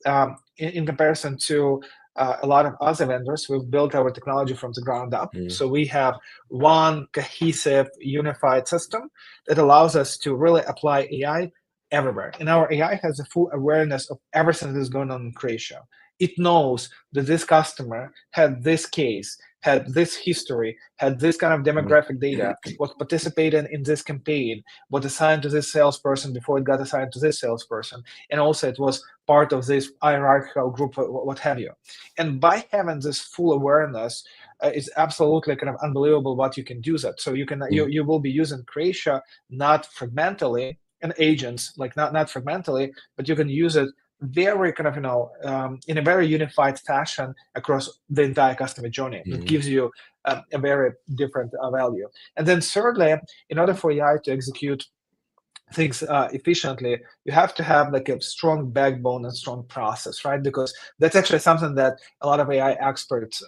in comparison to a lot of other vendors, we've built our technology from the ground up. So we have one cohesive, unified system that allows us to really apply AI everywhere. And our AI has a full awareness of everything that is going on in Creatio. It knows that this customer had this case, had this history, had this kind of demographic data, was participating in this campaign, was assigned to this salesperson before it got assigned to this salesperson, and also it was part of this hierarchical group, what have you. And by having this full awareness, it's absolutely kind of unbelievable what you can do that. So you can you will be using Creatio not fragmentally and agents, like not fragmentally, but you can use it very kind of, in a very unified fashion across the entire customer journey. That gives you a very different value. And then thirdly, in order for AI to execute things efficiently, you have to have like a strong backbone and strong process, right? Because that's actually something that a lot of AI experts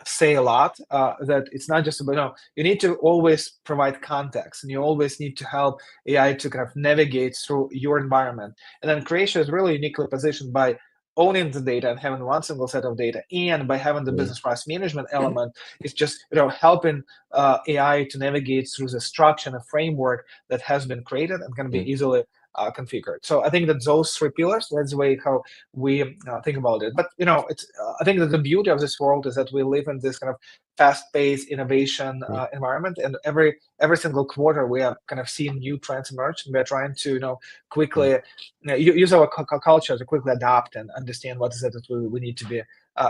say a lot, that it's not just about, you need to always provide context, and you always need to help AI to kind of navigate through your environment. And then Creatio is really uniquely positioned by owning the data and having one single set of data, and by having the business process management element. It's just helping AI to navigate through the structure and a framework that has been created and can be easily configured. So I think that those three pillars, that's the way how we think about it. But it's I think that the beauty of this world is that we live in this kind of fast-paced innovation environment, and every single quarter we are kind of seeing new trends emerge, and we're trying to quickly use our culture to quickly adapt and understand what is it that we need to be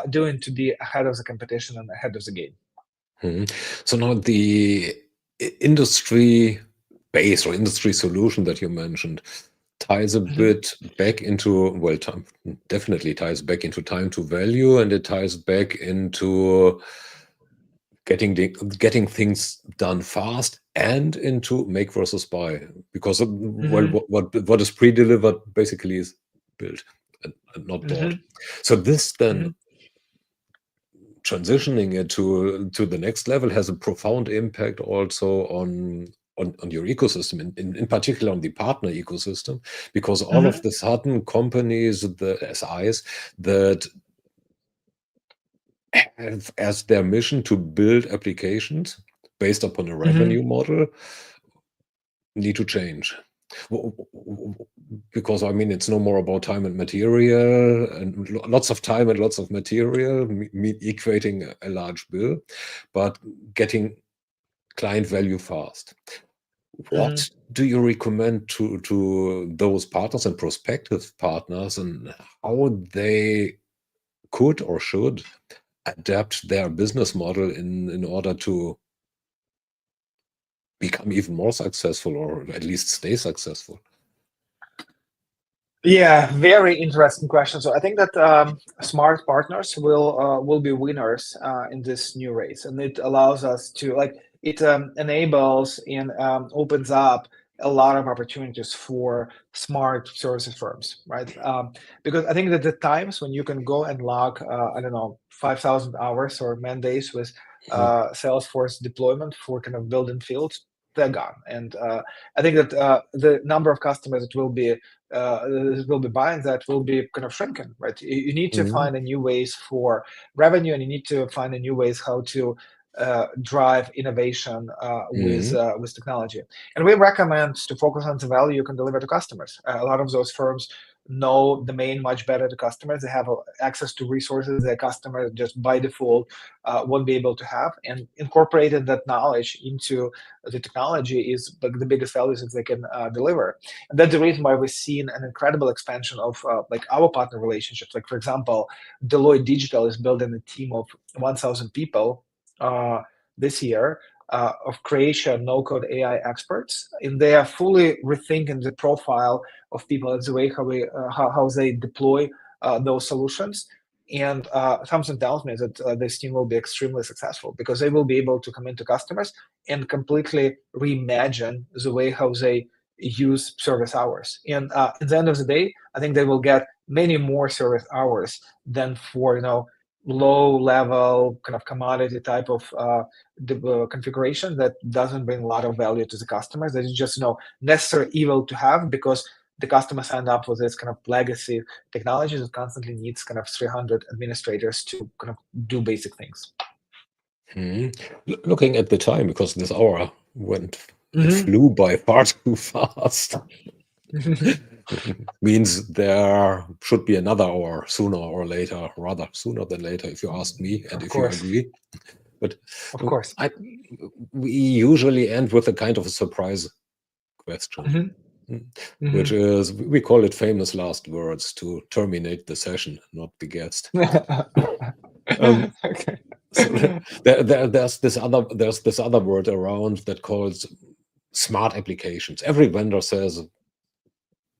doing to be ahead of the competition and ahead of the game. So now the industry base or industry solution that you mentioned ties a bit back into, well, definitely ties back into time to value, and it ties back into getting things done fast, and into make versus buy, because well, what is pre-delivered basically is built and not bought. So this then transitioning it to the next level has a profound impact also on your ecosystem, in particular on the partner ecosystem, because all of the sudden companies, the SIs that have as their mission to build applications based upon a revenue model need to change. Because I mean, it's no more about time and material, and lots of time and lots of material equating a large bill, but getting client value fast. What do you recommend to those partners and prospective partners, and how they could or should adapt their business model in order to become even more successful, or at least stay successful? Yeah, very interesting question. So I think that smart partners will be winners in this new race, and it allows us to it enables and opens up a lot of opportunities for smart services firms, right? Because I think that the times when you can go and log, I don't know, 5,000 hours or man days with Salesforce deployment for kind of building fields, they're gone. And I think that the number of customers that will be buying that will be kind of shrinking, right? You need to find a new ways for revenue, and you need to find a new ways how to drive innovation with technology. And we recommend to focus on the value you can deliver to customers. A lot of those firms know the domain much better to customers. They have access to resources that customers just by default won't be able to have, and incorporating that knowledge into the technology is the biggest values that they can deliver. And that's the reason why we've seen an incredible expansion of our partner relationships. Like, for example, Deloitte Digital is building a team of 1,000 people this year of Creatio no-code AI experts, and they are fully rethinking the profile of people and the way how they deploy those solutions. And something tells me that this team will be extremely successful, because they will be able to come into customers and completely reimagine the way how they use service hours. And at the end of the day, I think they will get many more service hours than for low-level kind of commodity type of configuration that doesn't bring a lot of value to the customers. That is just necessary evil to have, because the customer signed up for this kind of legacy technology that constantly needs kind of 300 administrators to kind of do basic things. Looking at the time, because this hour it flew by far too fast. Means there should be another hour sooner or later, rather sooner than later, if you ask me, and if you agree. But of course, we usually end with a kind of a surprise question, which is, we call it famous last words to terminate the session, not the guest. Okay. So there's this other word around that calls smart applications. Every vendor says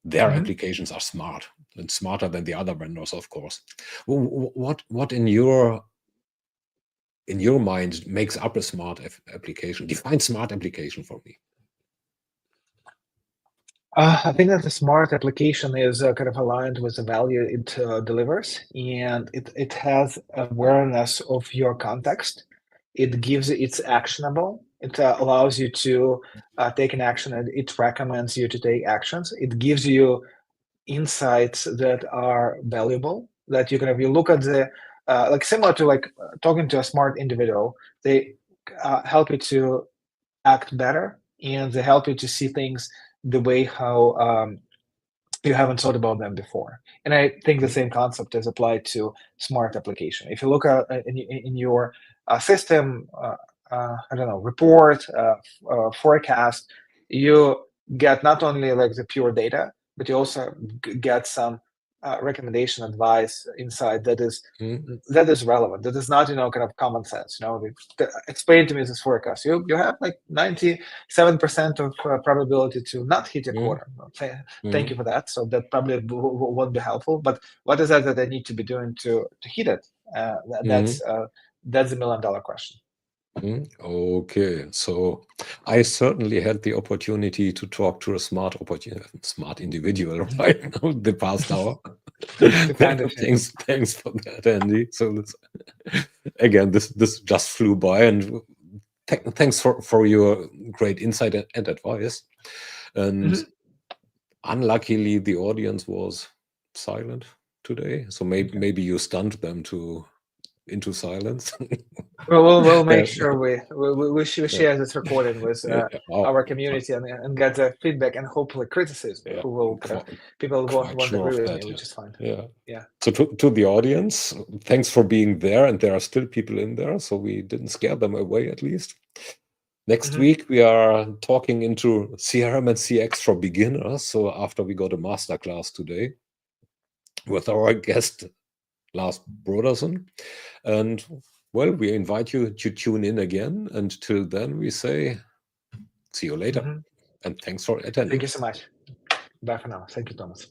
their applications are smart. and smarter than the other vendors, of course. What in your mind makes up a smart application? Define smart application for me. I think that the smart application is kind of aligned with the value it delivers, and it has awareness of your context. It gives it's actionable. It allows you to take an action, and it recommends you to take actions. It gives you insights that are valuable. That you you look at the like similar to talking to a smart individual. They help you to act better, and they help you to see things the way how you haven't thought about them before. And I think the same concept is applied to smart application. If you look at in your system, I don't know, report, forecast, you get not only like the pure data, but you also get some recommendation, advice, insight that is relevant. That is not kind of common sense. Explain to me this forecast. You have like 97% of probability to not hit your quarter. Thank you for that. So that probably won't be helpful. But what is that I need to be doing to hit it? That's the $1 million question. Okay, so I certainly had the opportunity to talk to a smart individual right now the past hour. Thanks for that, Andie. So again, this just flew by, and thanks for your great insight and advice. And unluckily, the audience was silent today, so maybe you stunned them into silence. Well, we'll make sure we share this recording with our community and get the feedback and hopefully criticism. People won't agree with me, which is fine. Yeah. So to the audience, thanks for being there, and there are still people in there, so we didn't scare them away at least. Next week we are talking into CRM and CX for beginners. So after we got a masterclass today with our guest Lars Brodersen, and well, we invite you to tune in again. And till then, we say, see you later. And thanks for attending. Thank you so much. Bye for now. Thank you, Thomas.